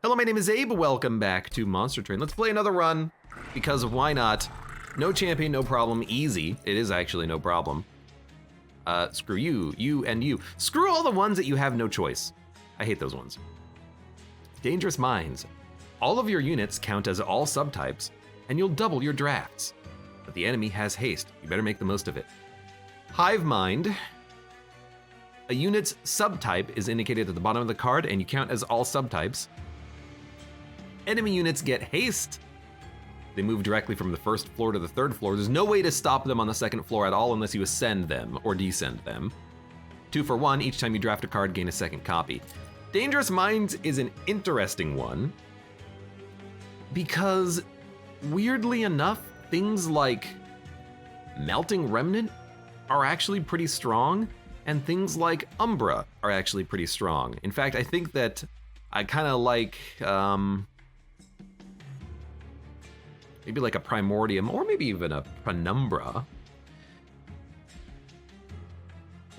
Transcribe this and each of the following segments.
Hello, my name is Abe. Welcome back to Monster Train. Let's play another run, because why not? No champion, no problem, easy. It is actually no problem. Screw you, you, and you. Screw all the ones that you have no choice. I hate those ones. Dangerous Minds. All of your units count as all subtypes, and you'll double your drafts. But the enemy has haste. You better make the most of it. Hive Mind. A unit's subtype is indicated at the bottom of the card, and you count as all subtypes. Enemy units get haste. They move directly from the first floor to the third floor. There's no way to stop them on the second floor at all unless you ascend them or descend them. 2 for 1, each time you draft a card, gain a second copy. Dangerous Minds is an interesting one because, weirdly enough, things like Melting Remnant are actually pretty strong, and things like Umbra are actually pretty strong. In fact, I think that I kind of like maybe like a Primordium, or maybe even a Penumbra. What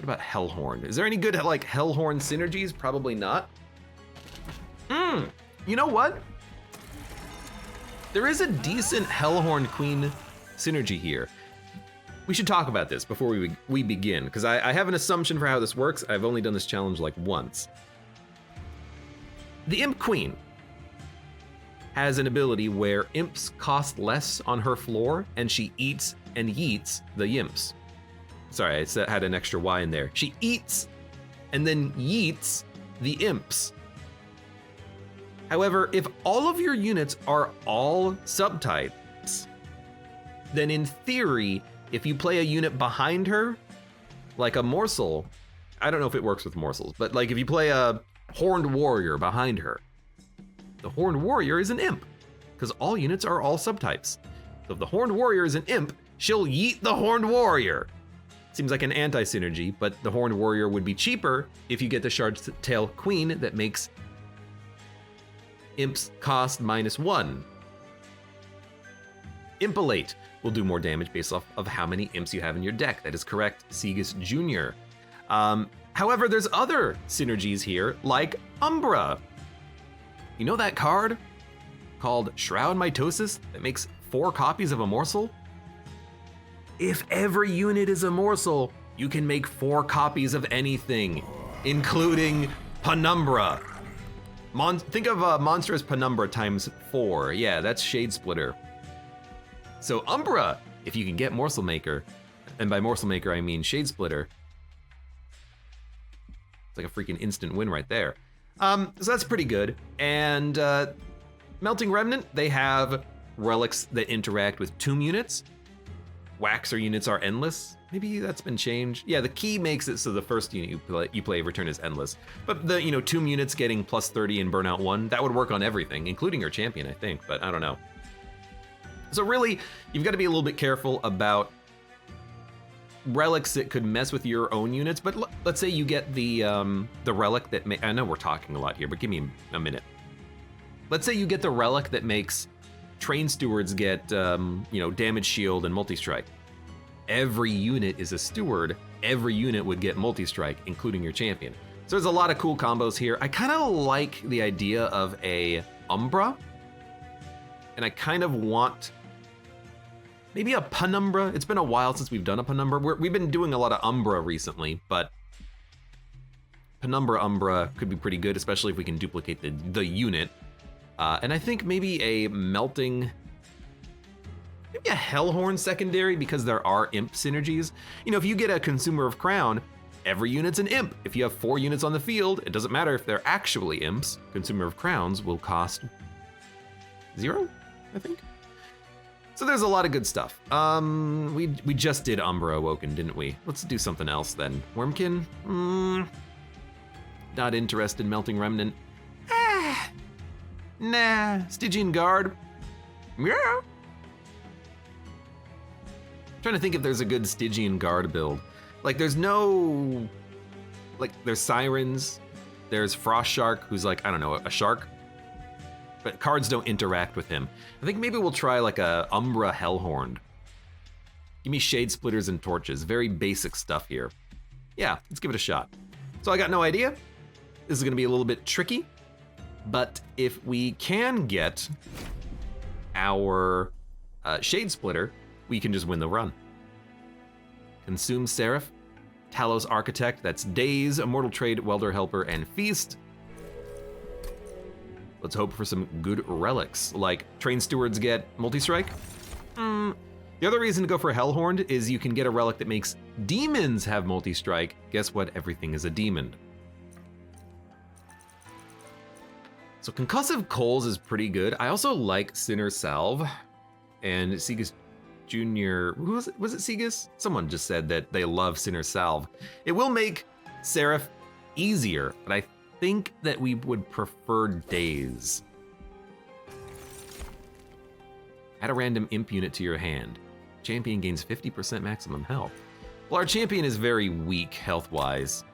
about Hellhorn? Is there any good like Hellhorn synergies? Probably not. You know what? There is a decent Hellhorn Queen synergy here. We should talk about this before we begin, because I have an assumption for how this works. I've only done this challenge like once. The Imp Queen has an ability where imps cost less on her floor, and she eats and yeets the imps. Sorry, I had an extra Y in there. She eats and then yeets the imps. However, if all of your units are all subtypes, then in theory, if you play a unit behind her, like a morsel, I don't know if it works with morsels, but like if you play a Horned Warrior behind her, the Horned Warrior is an imp, because all units are all subtypes. So if the Horned Warrior is an imp, she'll yeet the Horned Warrior. Seems like an anti-synergy, but the Horned Warrior would be cheaper if you get the Shard's Tail Queen that makes imps cost -1. Impalate will do more damage based off of how many imps you have in your deck. That is correct, Segus Jr. However, there's other synergies here, like Umbra. You know that card called Shroud Mitosis that makes 4 copies of a morsel? If every unit is a morsel, you can make 4 copies of anything, including Penumbra. Think of Monstrous Penumbra times 4. Yeah, that's Shade Splitter. So Umbra, if you can get Morsel Maker, and by Morsel Maker I mean Shade Splitter, it's like a freaking instant win right there. So that's pretty good. And Melting Remnant, they have relics that interact with tomb units. Waxer units are endless. Maybe that's been changed. Yeah, the key makes it so the first unit you play return is endless. But the tomb units getting +30 in Burnout 1, that would work on everything, including your champion, I think, but I don't know. So really, you've got to be a little bit careful about relics that could mess with your own units, but let's say you get the relic that I know we're talking a lot here, but give me a minute. Let's say you get the relic that makes Train Stewards get damage shield and multi-strike. Every unit is a steward. Every unit would get multi-strike, including your champion. So there's a lot of cool combos here. I kind of like the idea of a Umbra, and I kind of want maybe a Penumbra. It's been a while since we've done a Penumbra. We've been doing a lot of Umbra recently, but Penumbra Umbra could be pretty good, especially if we can duplicate the unit. And I think maybe a maybe a Hellhorn secondary, because there are imp synergies. If you get a Consumer of Crown, every unit's an imp. If you have 4 units on the field, it doesn't matter if they're actually imps. Consumer of Crowns will cost 0, I think. So there's a lot of good stuff. We just did Umbra Awoken, didn't we? Let's do something else then. Wormkin? Not interested. Melting Remnant? Nah. Stygian Guard? Yeah. Trying to think if there's a good Stygian Guard build. Like there's Sirens, there's Frost Shark, who's like, I don't know, a shark. But cards don't interact with him. I think maybe we'll try like a Umbra Hellhorn. Give me Shade Splitters and Torches. Very basic stuff here. Yeah, let's give it a shot. So I got no idea. This is gonna be a little bit tricky, But if we can get our Shade Splitter, we can just win the run. Consume Seraph, Talos Architect, that's Daze, Immortal Trade, Welder Helper, and Feast. Let's hope for some good relics, like Train Stewards get Multi-Strike. The other reason to go for Hellhorned is you can get a relic that makes demons have Multi-Strike. Guess what? Everything is a demon. So Concussive Coals is pretty good. I also like Sinner Salve and Segus Jr. Who was it? Was it Segus? Someone just said that they love Sinner Salve. It will make Seraph easier, but I think that we would prefer Daze. Add a random imp unit to your hand. Champion gains 50% maximum health. Well, our champion is very weak health-wise.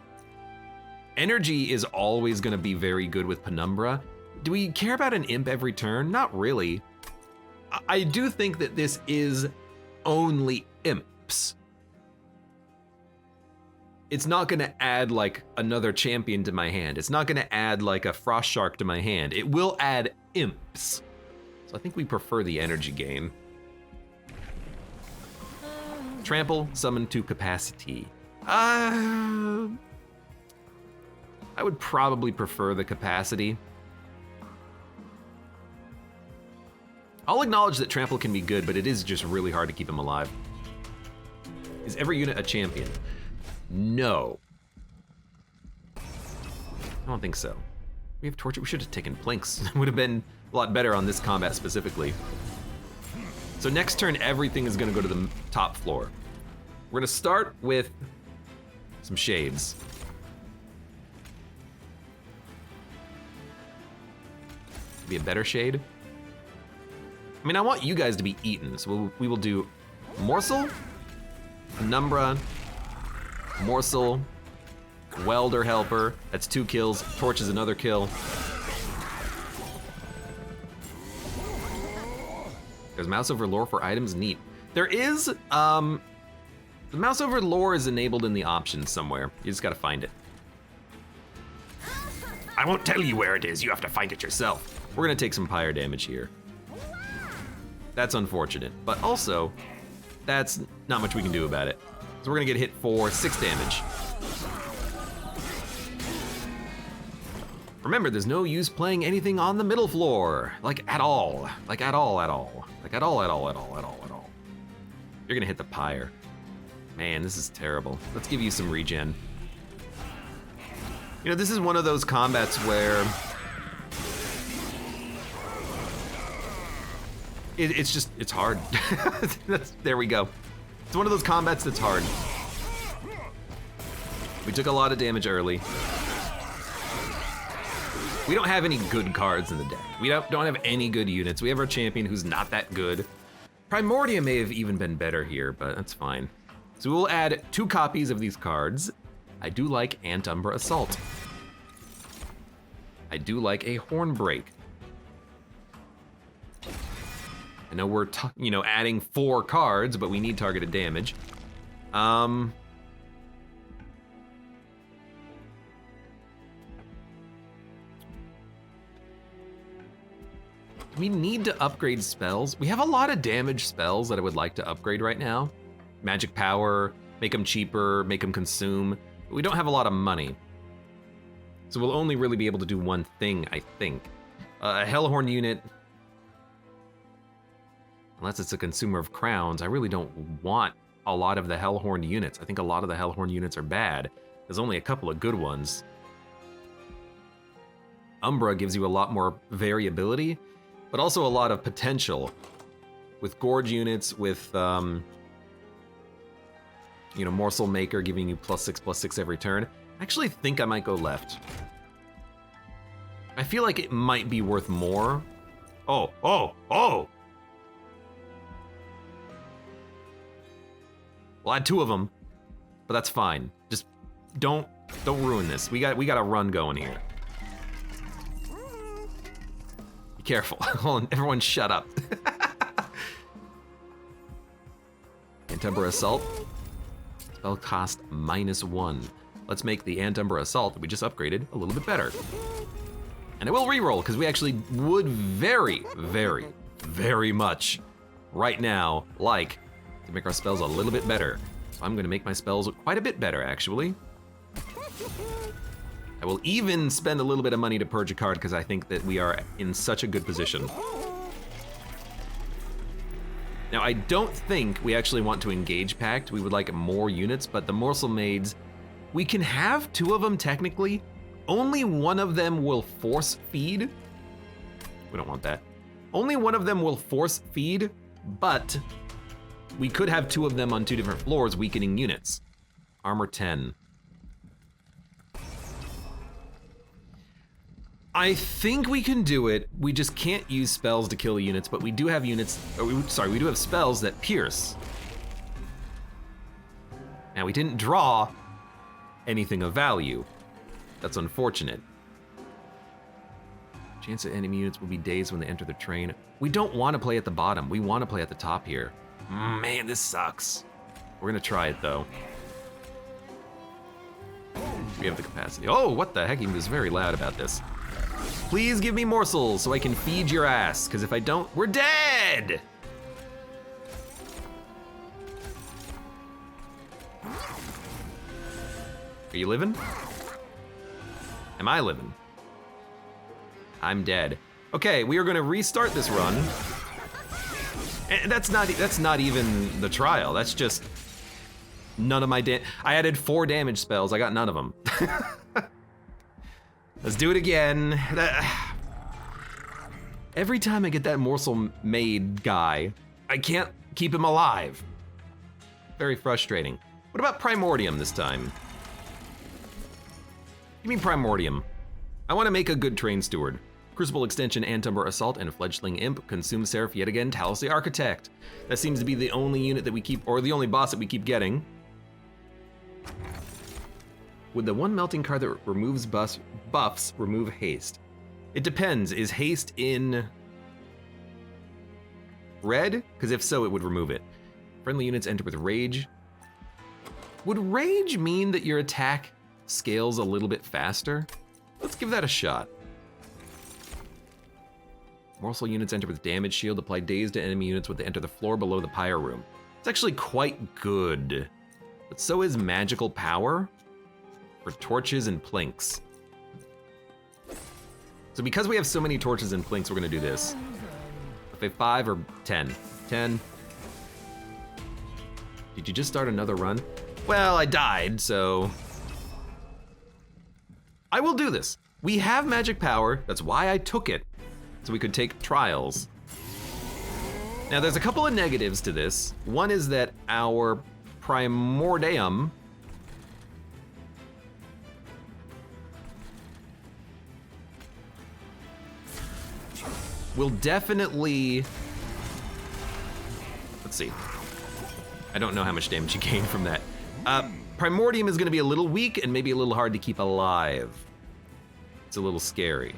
Energy is always gonna be very good with Penumbra. Do we care about an imp every turn? Not really. I do think that this is only imps. It's not gonna add like another champion to my hand. It's not gonna add like a Frost Shark to my hand. It will add imps. So I think we prefer the energy gain. Trample, summon to capacity. I would probably prefer the capacity. I'll acknowledge that Trample can be good, but it is just really hard to keep him alive. Is every unit a champion? No. I don't think so. We have Torture, we should have taken Plinks. It would have been a lot better on this combat specifically. So next turn, everything is gonna go to the top floor. We're gonna start with some shades. Be a better shade. I mean, I want you guys to be eaten, so we will do Morsel, Penumbra, Morsel, Welder Helper, that's 2 kills, Torch is another kill. There's Mouse over Lore for items, neat. There is, the Mouse over Lore is enabled in the options somewhere. You just gotta find it. I won't tell you where it is, you have to find it yourself. We're gonna take some pyre damage here. That's unfortunate, but also, that's not much we can do about it. So we're gonna get hit for 6 damage. Remember, there's no use playing anything on the middle floor, like at all. Like at all, at all. Like at all, at all, at all, at all, at all. You're gonna hit the pyre. Man, this is terrible. Let's give you some regen. You know, this is one of those combats where it's hard. There we go. It's one of those combats that's hard. We took a lot of damage early. We don't have any good cards in the deck. We don't have any good units. We have our champion who's not that good. Primordia may have even been better here, but that's fine. So we'll add 2 copies of these cards. I do like Antumbra Assault. I do like a Hornbreak. I know we're adding 4 cards, but we need targeted damage. We need to upgrade spells. We have a lot of damage spells that I would like to upgrade right now. Magic Power, make them cheaper, make them consume. But we don't have a lot of money. So we'll only really be able to do one thing, I think. A Hellhorn unit, unless it's a consumer of crowns, I really don't want a lot of the Hellhorn units. I think a lot of the Hellhorn units are bad. There's only a couple of good ones. Umbra gives you a lot more variability, but also a lot of potential. With Gorge units, with Morsel Maker giving you +6/+6 every turn. I actually think I might go left. I feel like it might be worth more. Oh! We'll add 2 of them, but that's fine. Just don't ruin this. We got a run going here. Be careful. Hold on, everyone shut up. Antumbra Assault. Spell cost -1. Let's make the Antumbra Assault that we just upgraded a little bit better. And I will reroll, because we actually would very, very, very much right now like to make our spells a little bit better. So I'm gonna make my spells quite a bit better, actually. I will even spend a little bit of money to purge a card because I think that we are in such a good position. Now, I don't think we actually want to engage Pact. We would like more units, but the Morsel Maids, we can have 2 of them technically. Only one of them will force feed. We don't want that. Only one of them will force feed, but we could have 2 of them on 2 different floors, weakening units. Armor 10. I think we can do it. We just can't use spells to kill units, but we do have units, we do have spells that pierce. Now, we didn't draw anything of value. That's unfortunate. Chance that enemy units will be dazed when they enter the train. We don't want to play at the bottom. We want to play at the top here. Man, this sucks. We're gonna try it though. We have the capacity. Oh, what the heck? He was very loud about this. Please give me morsels so I can feed your ass, because if I don't, we're dead! Are you living? Am I living? I'm dead. Okay, we are gonna restart this run. And that's not even the trial. That's just none of my I added 4 damage spells. I got none of them. Let's do it again. Every time I get that morsel maid guy, I can't keep him alive. Very frustrating. What about Primordium this time? Give me Primordium. I want to make a good train steward. Crucible Extension, Antumber Assault, and Fledgling Imp. Consume Seraph yet again. Talos the Architect. That seems to be the only unit that we keep, or the only boss that we keep getting. Would the 1 melting card that removes buffs remove haste? It depends. Is haste in red? Because if so, it would remove it. Friendly units enter with rage. Would rage mean that your attack scales a little bit faster? Let's give that a shot. Morsel units enter with damage shield. Apply daze to enemy units when they enter the floor below the pyre room. It's actually quite good. But so is magical power for torches and plinks. So because we have so many torches and plinks, we're gonna do this. Okay, 5 or 10? 10. Did you just start another run? Well, I died, so I will do this. We have magic power. That's why I took it, so we could take trials. Now, there's a couple of negatives to this. One is that our Primordium will definitely, let's see. I don't know how much damage you gain from that. Primordium is gonna be a little weak and maybe a little hard to keep alive. It's a little scary.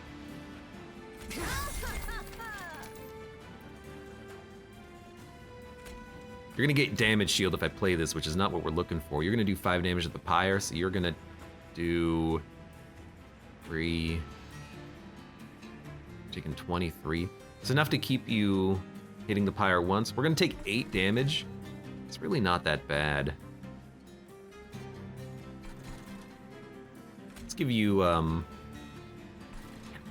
You're gonna get damage shield if I play this, which is not what we're looking for. You're gonna do 5 damage at the pyre, so you're gonna do 3, taking 23. It's enough to keep you hitting the pyre once. We're gonna take 8 damage. It's really not that bad. Let's give you,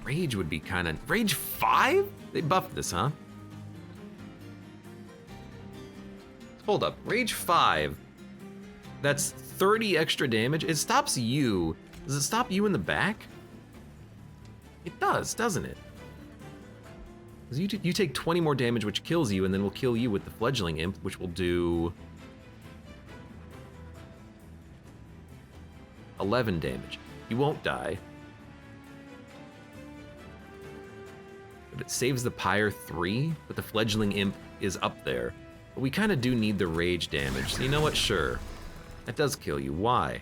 rage would be kind of, rage 5? They buffed this, huh? Hold up, rage 5. That's 30 extra damage. It stops you. Does it stop you in the back? It does, doesn't it? You take 20 more damage, which kills you, and then we'll kill you with the Fledgling Imp, which will do 11 damage. You won't die. But it saves the pyre 3, but the Fledgling Imp is up there. But we kind of do need the rage damage. So you know what? Sure. That does kill you. Why?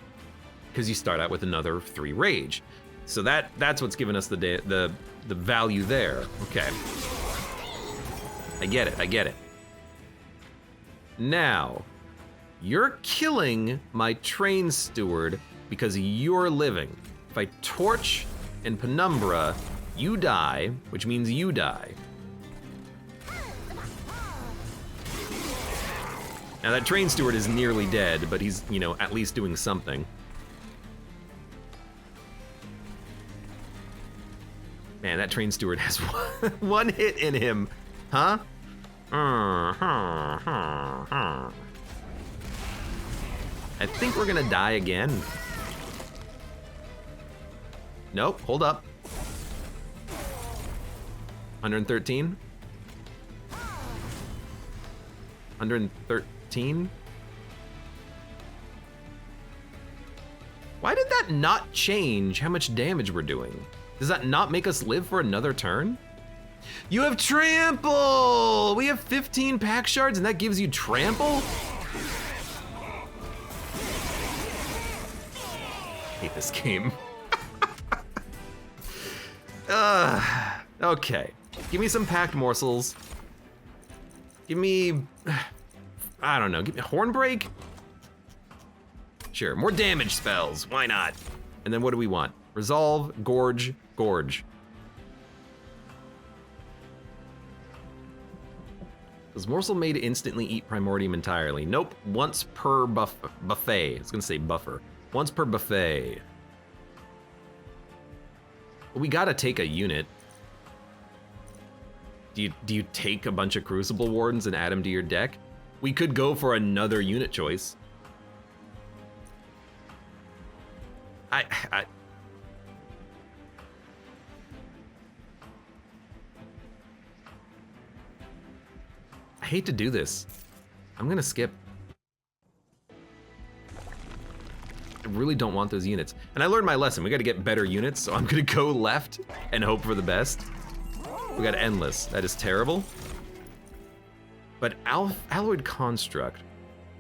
Because you start out with another 3 rage. So that's what's giving us the value there. Okay. I get it, I get it. Now, you're killing my train steward because you're living. If I torch and penumbra, You die, which means you die. Now that train steward is nearly dead, but he's, you know, at least doing something. Man, that train steward has one hit in him, huh? I think we're gonna die again. Nope, hold up. 113? 113? Why did that not change how much damage we're doing? Does that not make us live for another turn? You have trample! We have 15 pack shards and that gives you trample? I hate this game. Okay. Give me some packed morsels. Give me, I don't know, give me Hornbreak? Sure, more damage spells, why not? And then what do we want? Resolve, Gorge, Gorge. Does Morsel Made instantly eat Primordium entirely? Nope, once per buffet. I was gonna say buffer. Once per buffet. Well, we gotta take a unit. Do you take a bunch of Crucible Wardens and add them to your deck? We could go for another unit choice. I hate to do this. I'm gonna skip. I really don't want those units. And I learned my lesson. We gotta get better units, so I'm gonna go left and hope for the best. We got Endless. That is terrible. But Alloyed Construct.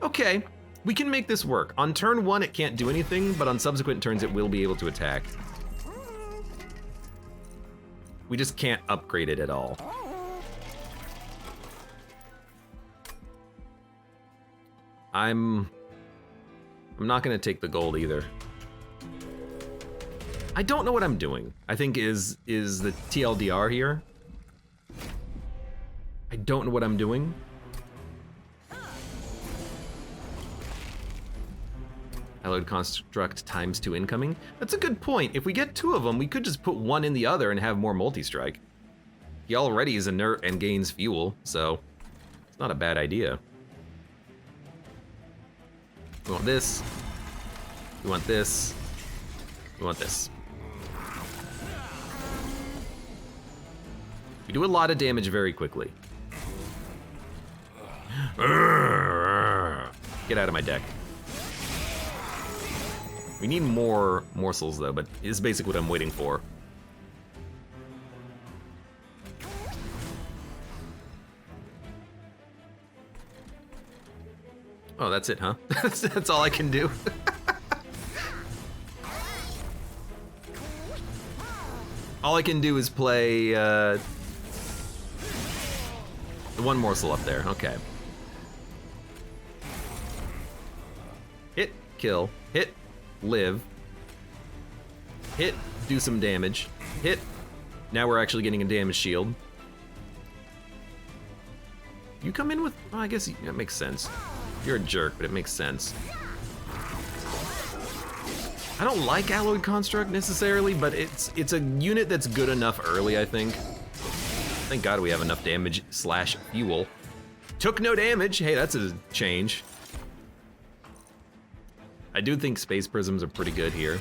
Okay, we can make this work. On turn 1, it can't do anything, but on subsequent turns, it will be able to attack. We just can't upgrade it at all. I'm not gonna take the gold either. I don't know what I'm doing. I think is the TLDR here. I don't know what I'm doing. Alloyed Construct ×2 incoming. That's a good point. If we get 2 of them, we could just put one in the other and have more multi-strike. He already is inert and gains fuel, so it's not a bad idea. We want this. We want this. We want this. We do a lot of damage very quickly. Get out of my deck. We need more morsels though, but it's basically what I'm waiting for. Oh, that's it, huh? That's all I can do. All I can do is play the one morsel up there. Okay. Hit, kill, hit, live, hit, do some damage, hit. Now we're actually getting a damage shield. You come in with, well, I guess that makes sense. You're a jerk, but it makes sense. I don't like Alloyed Construct necessarily, but it's a unit that's good enough early, I think. Thank God we have enough damage / fuel. Took no damage. Hey, that's a change. I do think Space Prisms are pretty good here.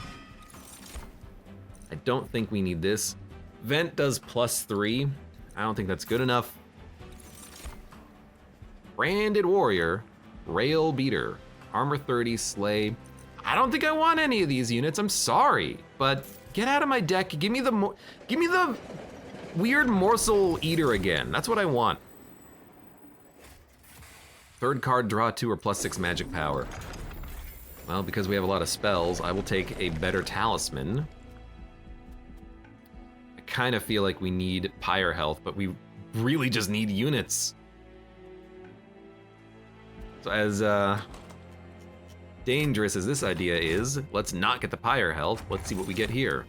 I don't think we need this. Vent does +3. I don't think that's good enough. Branded Warrior, Rail Beater, Armor 30, Slay. I don't think I want any of these units, I'm sorry, but get out of my deck. Give me the weird Morsel Eater again. That's what I want. Third card, draw 2 or +6 magic power. Well, because we have a lot of spells, I will take a better Talisman. I kind of feel like we need Pyre health, but we really just need units. So as dangerous as this idea is, let's not get the Pyre health. Let's see what we get here.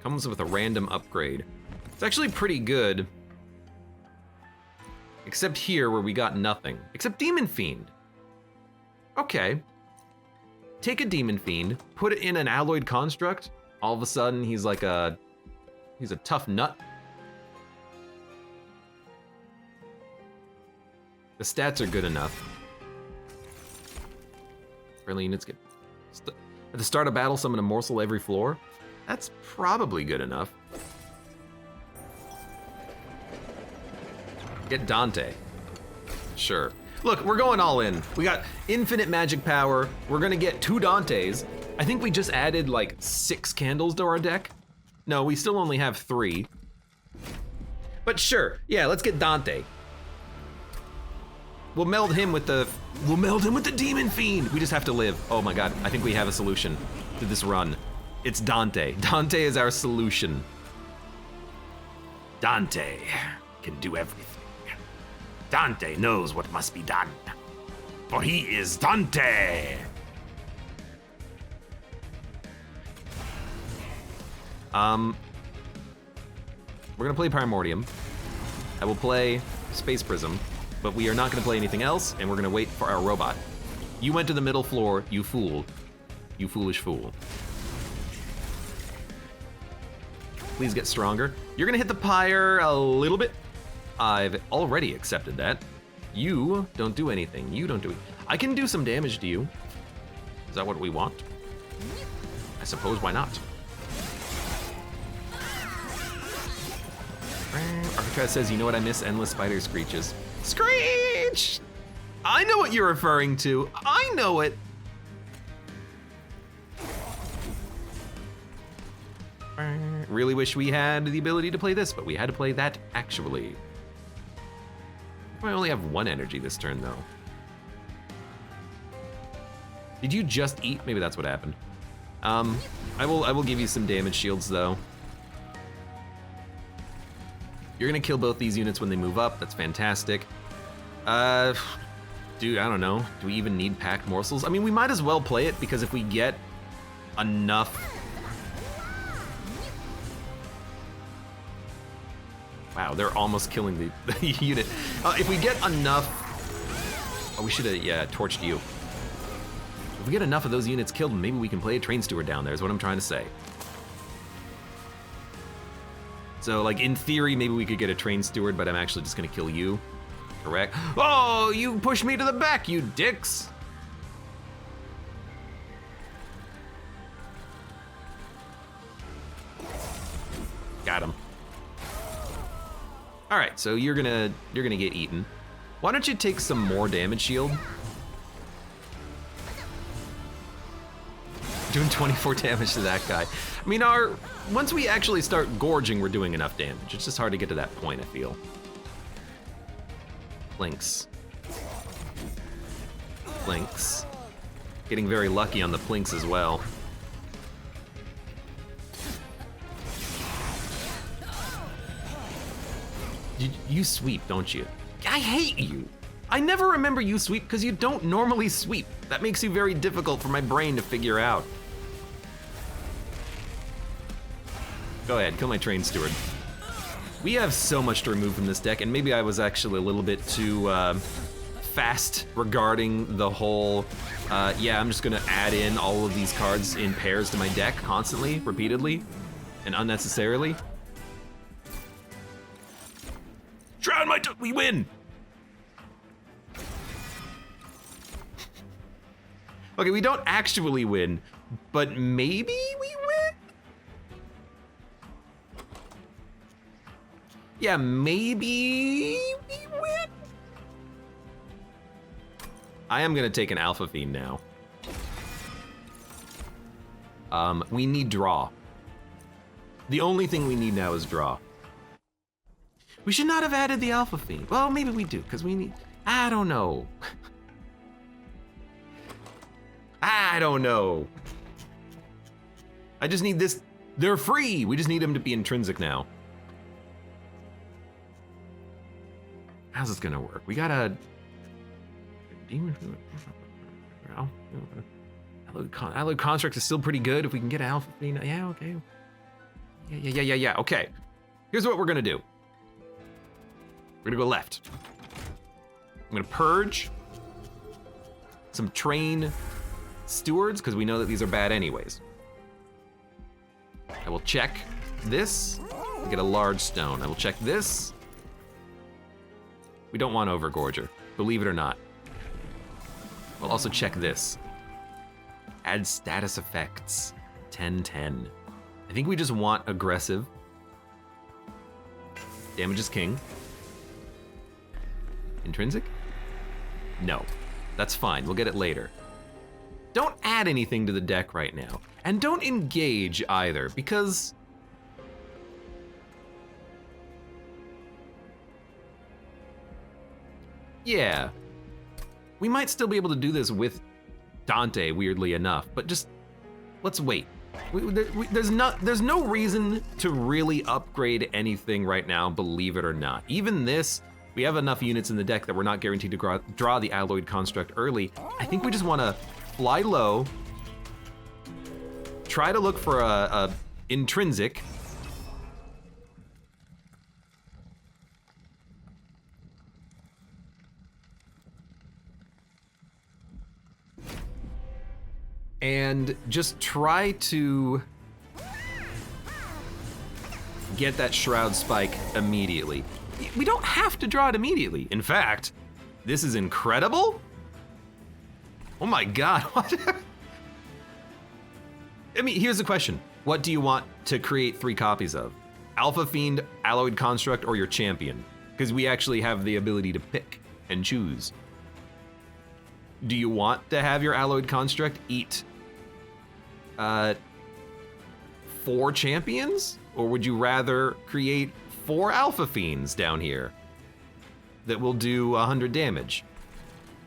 Comes with a random upgrade. It's actually pretty good. Except here where we got nothing. Except Demon Fiend. Okay. Take a Demon Fiend, put it in an alloyed construct. All of a sudden he's like he's a tough nut. The stats are good enough. Friendly units get... At the start of battle, summon a morsel every floor. That's probably good enough. Get Dante. Sure. Look, we're going all in. We got infinite magic power. We're gonna get 2 Dantes. I think we just added like 6 candles to our deck. No, we still only have 3. But sure, yeah, let's get Dante. We'll meld him with the Demon Fiend. We just have to live. Oh my god, I think we have a solution to this run. It's Dante. Dante is our solution. Dante can do everything. Dante knows what must be done, for he is Dante. We're gonna play Primordium. I will play Space Prism, but we are not gonna play anything else, and we're gonna wait for our robot. You went to the middle floor, you fool. You foolish fool. Please get stronger. You're gonna hit the pyre a little bit. I've already accepted that. You don't do anything. You don't do it. I can do some damage to you. Is that what we want? I suppose, why not? Architect says, you know what I miss? Endless spider screeches. Screech! I know what you're referring to. I know it. Really wish we had the ability to play this, but we had to play that actually. I only have 1 energy this turn though. Did you just eat? Maybe that's what happened. I will give you some damage shields though. You're gonna kill both these units when they move up. That's fantastic. Dude, I don't know. Do we even need packed morsels? I mean, we might as well play it because if we get enough. Wow, they're almost killing the unit. If we get enough... Oh, we should have, yeah, torched you. If we get enough of those units killed, maybe we can play a train steward down there, is what I'm trying to say. So, like, in theory, maybe we could get a train steward, but I'm actually just gonna kill you. Correct? Oh, you pushed me to the back, you dicks! Got him. All right, so you're gonna get eaten. Why don't you take some more damage shield? Doing 24 damage to that guy. I mean, once we actually start gorging, we're doing enough damage. It's just hard to get to that point, I feel. Plinks. Plinks. Getting very lucky on the plinks as well. You sweep, don't you? I hate you. I never remember you sweep because you don't normally sweep. That makes you very difficult for my brain to figure out. Go ahead, kill my train steward. We have so much to remove from this deck, and maybe I was actually a little bit too fast regarding the whole, yeah, I'm just gonna add in all of these cards in pairs to my deck constantly, repeatedly, and unnecessarily. Drown my we win! Okay, we don't actually win, but maybe we win? Yeah, maybe we win? I am gonna take an Alpha Fiend now. We need draw. The only thing we need now is draw. We should not have added the Alpha Fiend. Well, maybe we do, because we need, I don't know. I don't know. I just need this, they're free. We just need them to be intrinsic now. How's this gonna work? We gotta, Alloyed Construct is still pretty good if we can get Alpha Fiend. Yeah, okay. Yeah. Okay. Here's what we're gonna do. We're gonna go left. I'm gonna purge some train stewards, because we know that these are bad anyways. I will check this. Get a large stone. I will check this. We don't want Overgorger, believe it or not. We'll also check this. Add status effects. 10-10. I think we just want aggressive. Damage is king. Intrinsic? No. That's fine, we'll get it later. Don't add anything to the deck right now. And don't engage either, because yeah. We might still be able to do this with Dante, weirdly enough, but just let's wait. There's no reason to really upgrade anything right now, believe it or not. Even this, we have enough units in the deck that we're not guaranteed to draw the alloyed construct early. I think we just want to fly low, try to look for a intrinsic. And just try to get that Shroud Spike immediately. We don't have to draw it immediately. In fact, this is incredible. Oh my God, what? I mean, here's the question. What do you want to create 3 copies of? Alpha Fiend, Alloyed Construct, or your champion? Because we actually have the ability to pick and choose. Do you want to have your Alloyed Construct eat 4 champions? Or would you rather create 4 Alpha Fiends down here that will do 100 damage?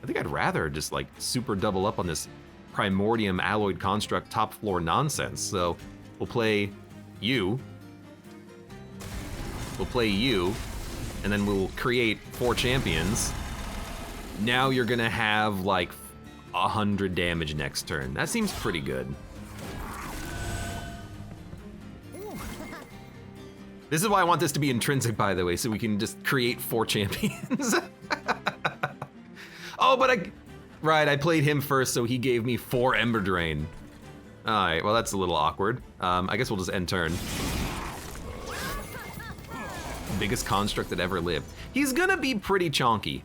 I think I'd rather just like super double up on this Primordium Alloyed Construct top floor nonsense. So we'll play you. We'll play you, and then we'll create 4 champions. Now you're gonna have like 100 damage next turn. That seems pretty good. This is why I want this to be intrinsic, by the way, so we can just create 4 champions. Oh, but I played him first, so he gave me 4 Ember Drain. All right, well, that's a little awkward. I guess we'll just end turn. Biggest construct that ever lived. He's gonna be pretty chonky.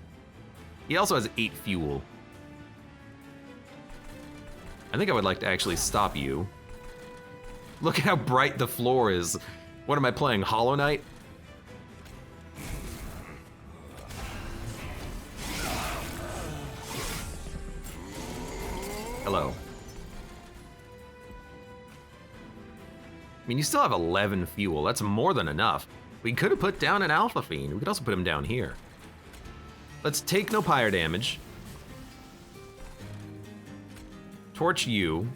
He also has 8 fuel. I think I would like to actually stop you. Look at how bright the floor is. What am I playing, Hollow Knight? Hello. I mean, you still have 11 fuel. That's more than enough. We could have put down an Alpha Fiend. We could also put him down here. Let's take no pyre damage. Torch you,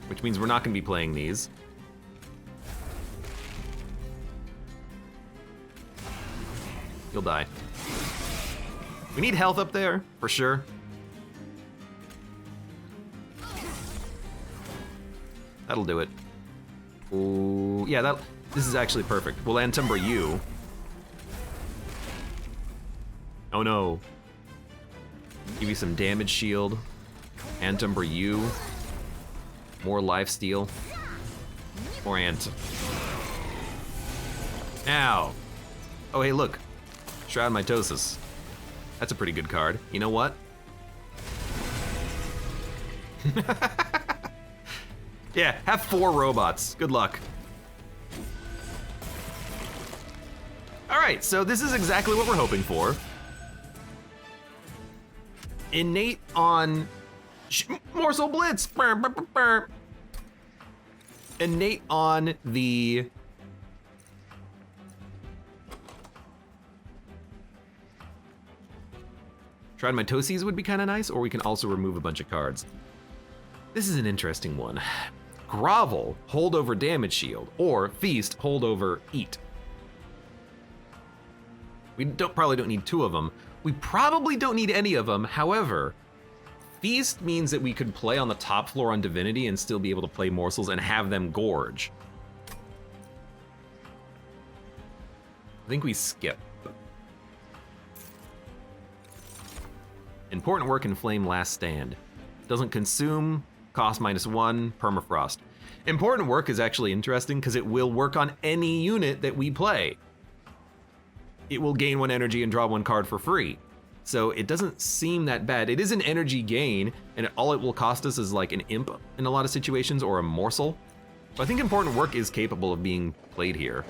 which means we're not gonna be playing these. You'll die. We need health up there, for sure. That'll do it. Ooh, yeah, this is actually perfect. We'll Antumber you. Oh no. Give you some damage shield. Antumber you. More lifesteal. More ant. Ow. Oh hey, look. Shroud Mitosis. That's a pretty good card. You know what? Yeah, have 4 robots. Good luck. All right, so this is exactly what we're hoping for. Innate on Morsel Blitz. Burr, burr, burr, burr. Innate on the Shroud Mitoses would be kind of nice, or we can also remove a bunch of cards. This is an interesting one. Grovel, hold over damage shield, or Feast, hold over eat. We probably don't need 2 of them. We probably don't need any of them. However, Feast means that we could play on the top floor on Divinity and still be able to play morsels and have them gorge. think we skip. Important work in Flame Last Stand. Doesn't consume, cost -1, permafrost. Important work is actually interesting because it will work on any unit that we play. It will gain 1 energy and draw 1 card for free. So it doesn't seem that bad. It is an energy gain, and all it will cost us is like an imp in a lot of situations or a morsel. So I think important work is capable of being played here.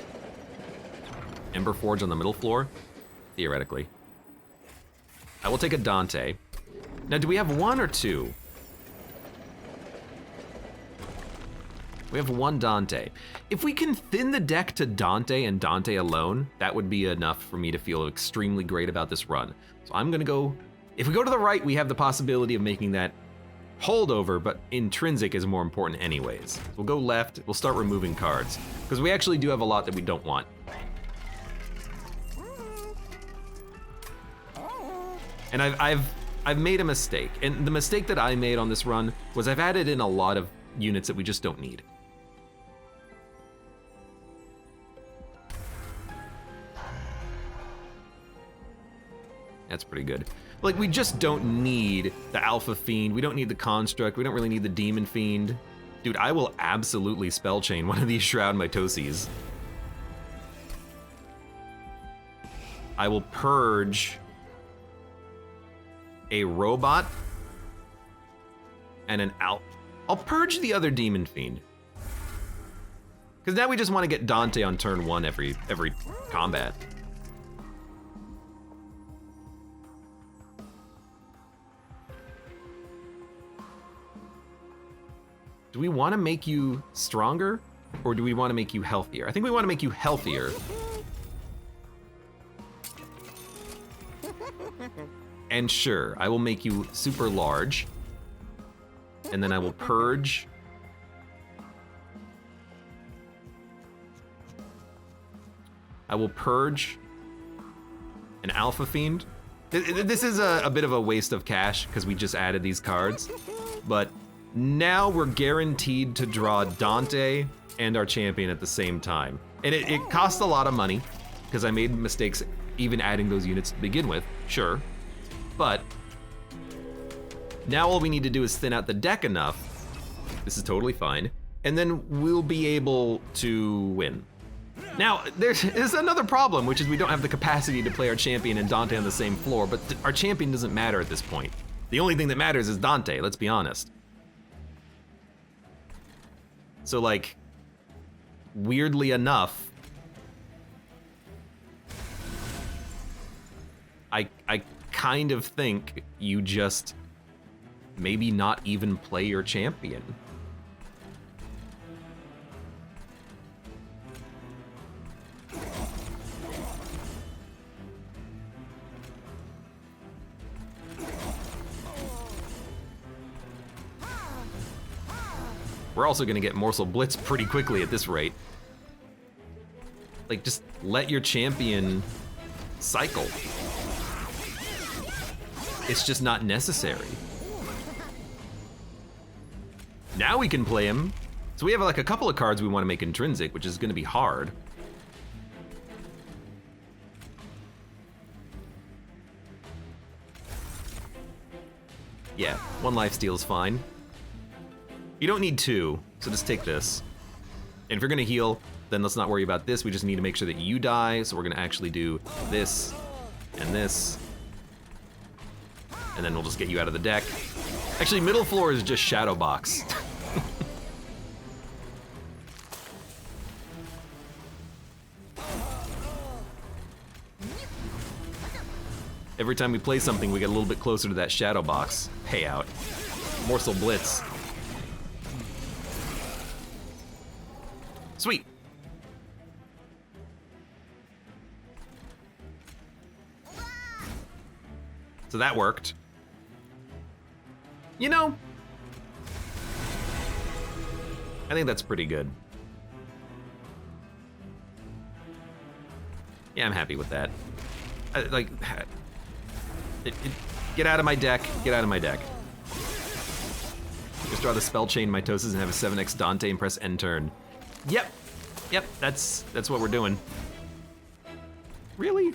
Ember Forge on the middle floor? Theoretically. I will take a Dante. Now, do we have 1 or 2? We have 1 Dante. If we can thin the deck to Dante and Dante alone, that would be enough for me to feel extremely great about this run. So I'm gonna go, if we go to the right, we have the possibility of making that holdover, but intrinsic is more important anyways. So we'll go left, we'll start removing cards, because we actually do have a lot that we don't want. And I've made a mistake, and the mistake that I made on this run was I've added in a lot of units that we just don't need. That's pretty good. Like, we just don't need the Alpha Fiend, we don't need the Construct, we don't really need the Demon Fiend. Dude, I will absolutely spell chain one of these Shroud Mitoses. I will purge a robot and an I'll purge the other Demon Fiend. Because now we just want to get Dante on turn 1 every combat. Do we want to make you stronger, or do we want to make you healthier? I think we want to make you healthier. And sure, I will make you super large. And then I will purge. I will purge an Alpha Fiend. This is a bit of a waste of cash because we just added these cards. But now we're guaranteed to draw Dante and our champion at the same time. And it costs a lot of money because I made mistakes even adding those units to begin with, sure. But now all we need to do is thin out the deck enough. This is totally fine. And then we'll be able to win. Now, there's another problem, which is we don't have the capacity to play our champion and Dante on the same floor, but our champion doesn't matter at this point. The only thing that matters is Dante, let's be honest. So, like, weirdly enough, I kind of think you just maybe not even play your champion. We're also gonna get Morsel Blitz pretty quickly at this rate. Like, just let your champion cycle. It's just not necessary. Now we can play him. So we have like a couple of cards we want to make intrinsic, which is gonna be hard. Yeah, 1 lifesteal is fine. You don't need 2, so just take this. And if you're gonna heal, then let's not worry about this. We just need to make sure that you die, so we're gonna actually do this and this. And then we'll just get you out of the deck. Actually, middle floor is just Shadow Box. Every time we play something, we get a little bit closer to that Shadow Box payout. Morsel Blitz. Sweet. So that worked. You know, I think that's pretty good. Yeah, I'm happy with that. Get out of my deck, get out of my deck. Just draw the Spell Chain Mitosis and have a 7x Dante and press end turn. Yep, that's what we're doing. Really?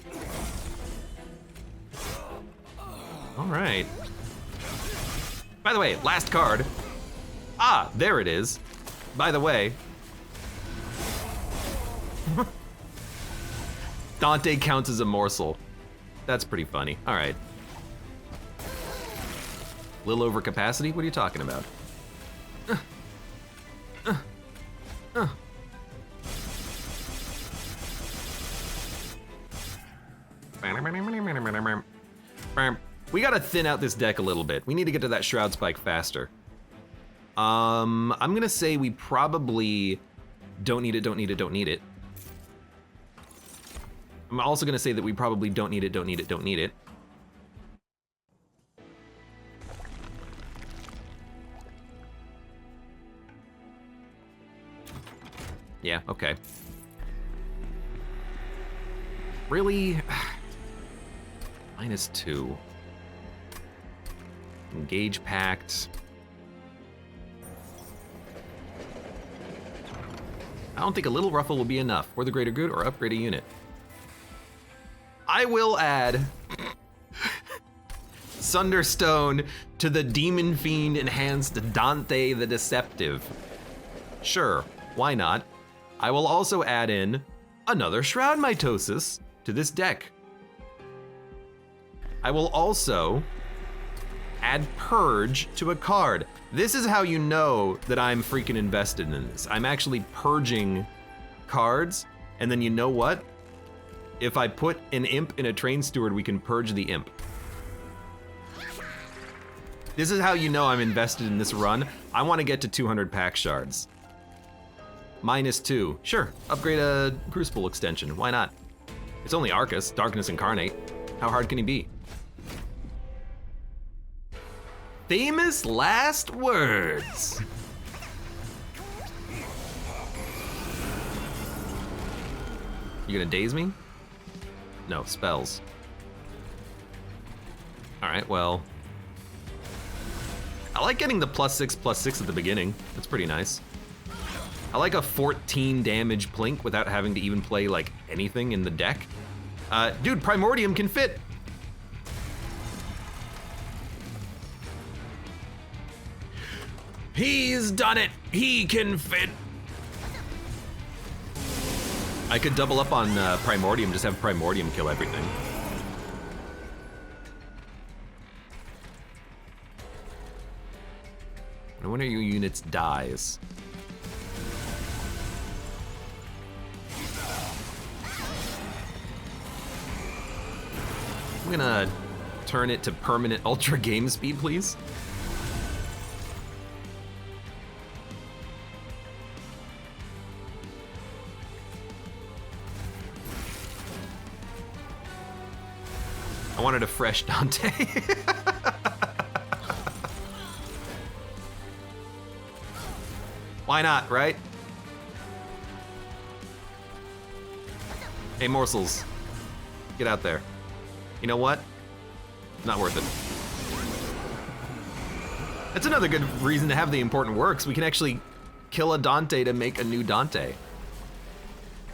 All right. By the way, last card. Ah, there it is. By the way. Dante counts as a morsel. That's pretty funny. All right. Little over capacity? What are you talking about? We gotta thin out this deck a little bit. We need to get to that Shroud Spike faster. I'm gonna say we probably don't need it. I'm also gonna say that we probably don't need it. Yeah, okay. Really? -2. Engage pact. I don't think a little ruffle will be enough. For the greater good or upgrade a unit. I will add Sunderstone to the Demon Fiend enhanced Dante the Deceptive. Sure, why not? I will also add in another Shroud Mitosis to this deck. I will also add Purge to a card. This is how you know that I'm freaking invested in this. I'm actually purging cards, and then you know what? If I put an imp in a Train Steward, we can purge the imp. This is how you know I'm invested in this run. I want to get to 200 pack shards. -2. Sure, upgrade a Crucible extension. Why not? It's only Arcus, Darkness Incarnate. How hard can he be? Famous last words. You gonna daze me? No, spells. All right, well. I like getting the +6/+6 at the beginning. That's pretty nice. I like a 14 damage Plink without having to even play like anything in the deck. Dude, Primordium can fit. He's done it. He can fit. I could double up on Primordium, just have Primordium kill everything. When one of your units dies. I'm gonna turn it to permanent ultra game speed, please. I wanted a fresh Dante. Why not, right? Hey, morsels. Get out there. You know what? Not worth it. That's another good reason to have the important works. We can actually kill a Dante to make a new Dante.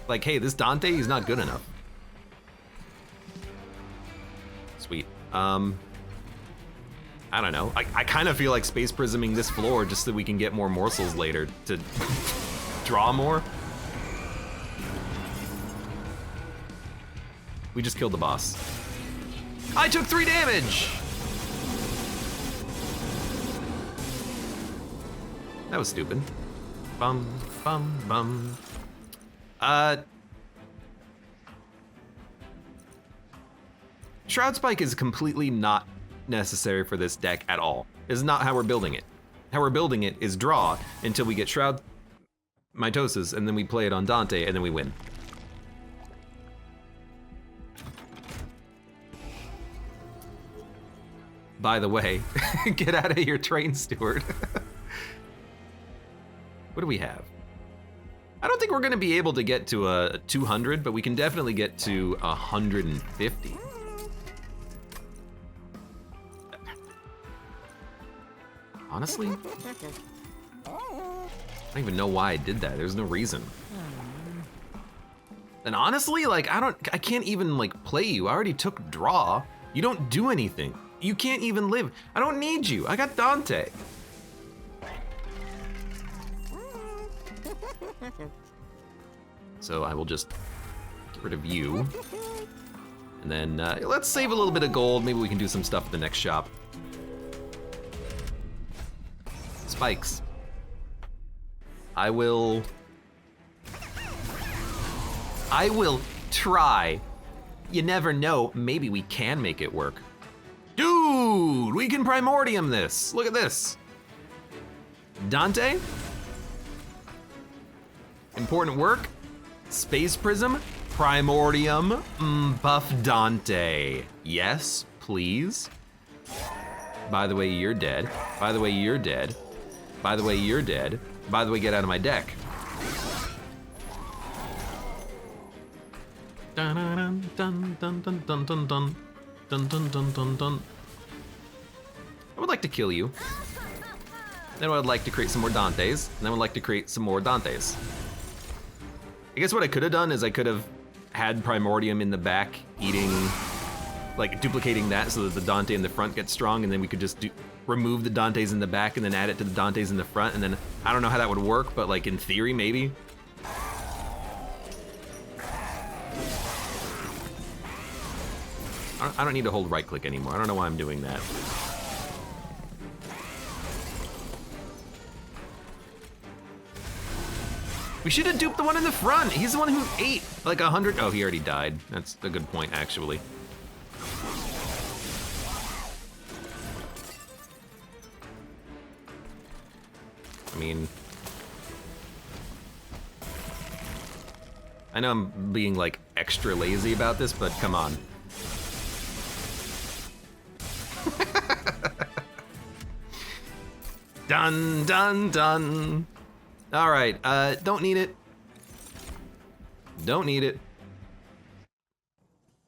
Like, hey, this Dante, he's not good enough. Sweet. I don't know. I kind of feel like space prisming this floor just so we can get more morsels later to draw more. We just killed the boss. I took 3 damage! That was stupid. Bum, bum, bum. Shroud Spike is completely not necessary for this deck at all. It's not how we're building it. How we're building it is draw until we get Shroud Mitosis, and then we play it on Dante, and then we win. By the way, get out of here, Train Steward. What do we have? I don't think we're gonna be able to get to a 200, but we can definitely get to 150. Honestly, I don't even know why I did that. There's no reason. And honestly, like, I can't even like play you. I already took draw. You don't do anything. You can't even live. I don't need you. I got Dante. So I will just get rid of you. And then let's save a little bit of gold. Maybe we can do some stuff at the next shop. Spikes. I will try. You never know, maybe we can make it work. Dude, we can primordium this. Look at this. Dante. Important work. Space prism. Primordium. Buff Dante. Yes, please. By the way, you're dead. By the way, you're dead. By the way, you're dead. By the way, get out of my deck. Dun dun dun dun dun dun dun dun dun dun dun dun dun. I would like to kill you. Then I would like to create some more Dantes. And then I would like to create some more Dantes. I guess what I could have done is I could have had Primordium in the back eating, like duplicating that so that the Dante in the front gets strong, and then we could just remove the Dantes in the back and then add it to the Dantes in the front, and then I don't know how that would work, but like in theory, maybe. I don't need to hold right click anymore. I don't know why I'm doing that. We should have duped the one in the front. He's the one who ate like 100. Oh, he already died. That's a good point, actually. I mean, I know I'm being like extra lazy about this, but come on. Done, done, done. All right, don't need it. Don't need it.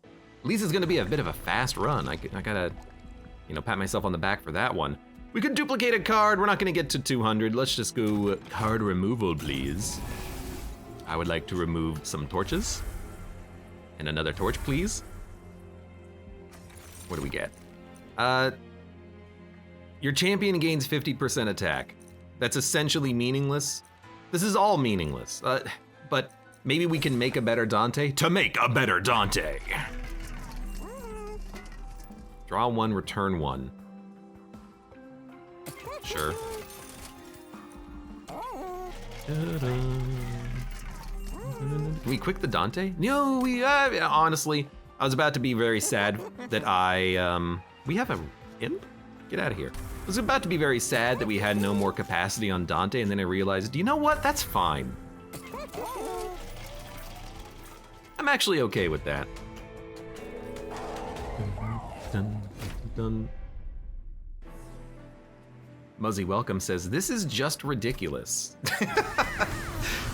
At least it's gonna be a bit of a fast run. I gotta, pat myself on the back for that one. We could duplicate a card. We're not gonna get to 200. Let's just go card removal, please. I would like to remove some torches. And another torch, please. What do we get? Your champion gains 50% attack. That's essentially meaningless. This is all meaningless. But maybe we can make a better Dante to make a better Dante. Draw one, return one. Sure. Can we quick the Dante? No, honestly, I was about to be very sad that we have a imp? Get out of here. I was about to be very sad that we had no more capacity on Dante, and then I realized, you know what? That's fine. I'm actually okay with that. Dun, dun, dun. Muzzy Welcome says, this is just ridiculous.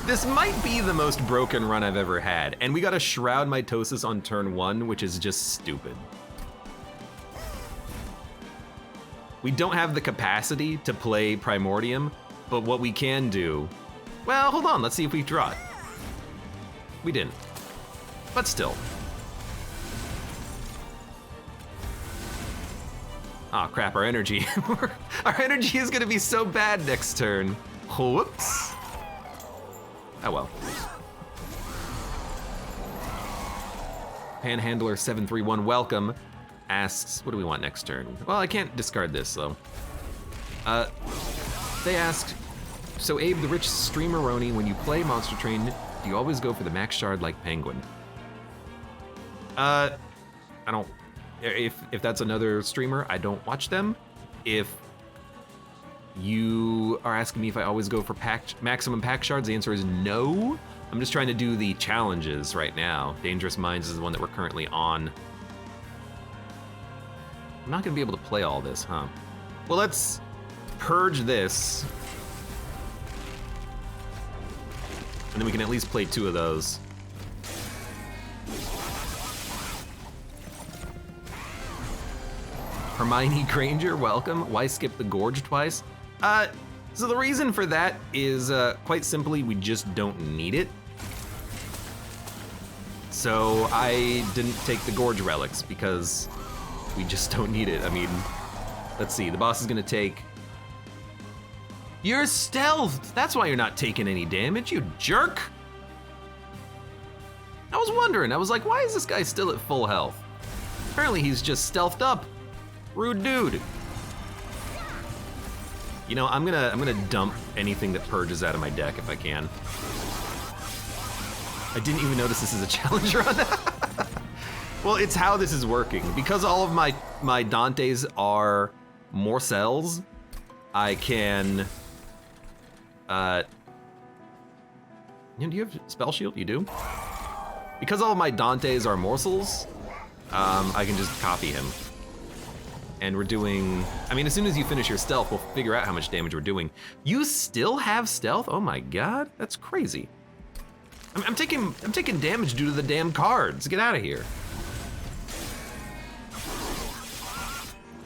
This might be the most broken run I've ever had, and we got a Shroud Mitosis on turn 1, which is just stupid. We don't have the capacity to play Primordium, but what we can do... Well, hold on, let's see if we draw it. We didn't. But still. Aw, crap, our energy. Our energy is gonna be so bad next turn. Whoops. Oh well. Panhandler731, welcome. Asks, what do we want next turn? Well, I can't discard this, though. They asked, so Abe, the rich streamer-roni, when you play Monster Train, do you always go for the max shard like Penguin? I don't, if that's another streamer, I don't watch them. If you are asking me if I always go for maximum pack shards, the answer is no. I'm just trying to do the challenges right now. Dangerous Minds is the one that we're currently on. I'm not gonna be able to play all this, huh? Well, let's purge this. And then we can at least play 2 of those. Hermione Granger, welcome. Why skip the gorge twice? So the reason for that is quite simply we just don't need it. So I didn't take the Gorge Relics because we just don't need it. I mean, let's see, the boss is gonna take... You're stealthed! That's why you're not taking any damage, you jerk! I was wondering, I was like, why is this guy still at full health? Apparently he's just stealthed up. Rude dude. You know, I'm gonna dump anything that purges out of my deck if I can. I didn't even notice this is a challenge run. Well, it's how this is working. Because all of my Dantes are more cells, I can... do you have Spell Shield? You do? Because all of my Dantes are morsels, I can just copy him. And we're doing... I mean, as soon as you finish your stealth, we'll figure out how much damage we're doing. You still have stealth? Oh my god, that's crazy. I'm taking damage due to the damn cards. Get out of here.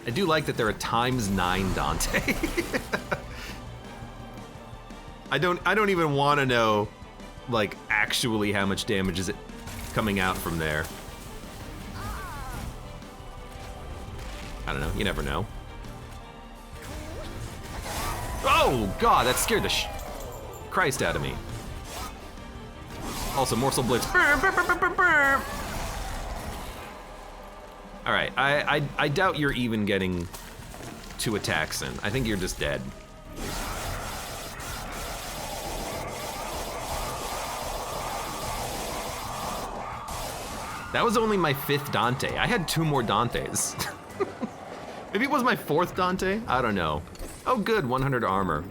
I do like that they're a ×9 Dante. I don't even want to know, like, actually how much damage is it coming out from there. I don't know, you never know. Oh god, that scared the Christ out of me. Also, Morsel Blitz. Alright, I doubt you're even getting 2 attacks in. I think you're just dead. That was only my 5th Dante. I had 2 more Dantes. Maybe it was my 4th Dante? I don't know. Oh good, 100 armor.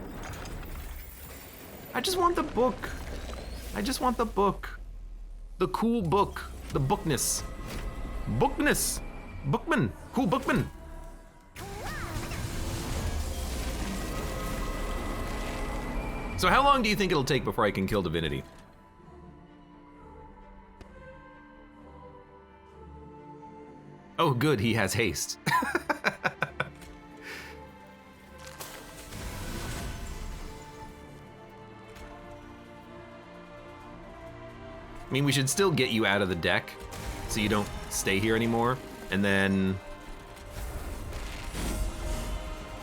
I just want the book. I just want the book. The cool book. The bookness. Bookness. Bookman. Cool bookman. So how long do you think it'll take before I can kill Divinity? Oh good, he has haste. I mean, we should still get you out of the deck so you don't stay here anymore, and then...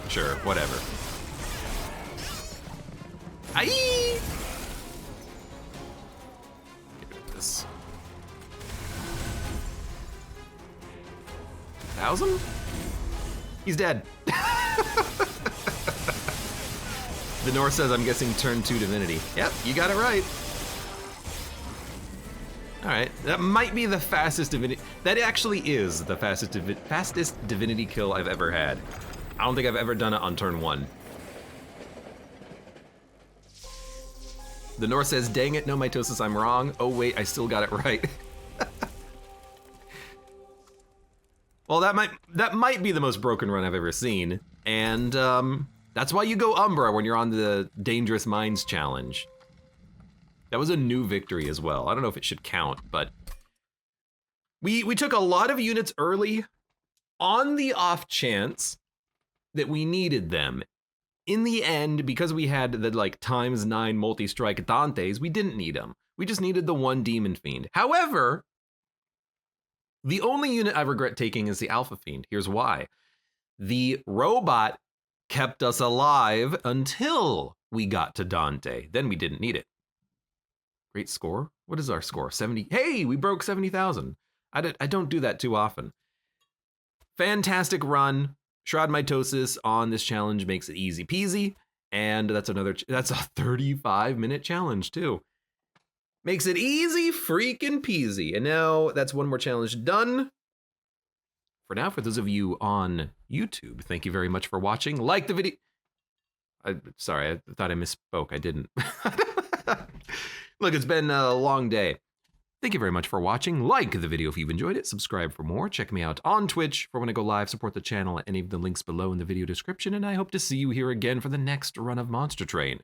Sure, whatever. Aye! Get rid of this. 1,000? He's dead. The North says, I'm guessing turn 2 Divinity. Yep, you got it right. All right, that might be the fastest Divinity. That actually is the fastest Divinity kill I've ever had. I don't think I've ever done it on turn 1. The North says, dang it, no mitosis, I'm wrong. Oh wait, I still got it right. Well, that might be the most broken run I've ever seen, and that's why you go Umbra when you're on the Dangerous Minds challenge. That was a new victory as well. I don't know if it should count, but we took a lot of units early on the off chance that we needed them. In the end, because we had the like ×9 multi-strike Dantes, we didn't need them. We just needed the 1 Demon Fiend. However, the only unit I regret taking is the Alpha Fiend. Here's why. The robot kept us alive until we got to Dante. Then we didn't need it. Great score. What is our score? 70. Hey, we broke 70,000. I don't do that too often. Fantastic run. Shroud Mitosis on this challenge makes it easy peasy. And that's a 35-minute challenge too. Makes it easy freaking peasy. And now that's 1 more challenge done. For now, for those of you on YouTube, thank you very much for watching. Like the video. Sorry, I thought I misspoke. I didn't. Look, it's been a long day. Thank you very much for watching. Like the video if you've enjoyed it. Subscribe for more. Check me out on Twitch for when I go live. Support the channel at any of the links below in the video description. And I hope to see you here again for the next run of Monster Train.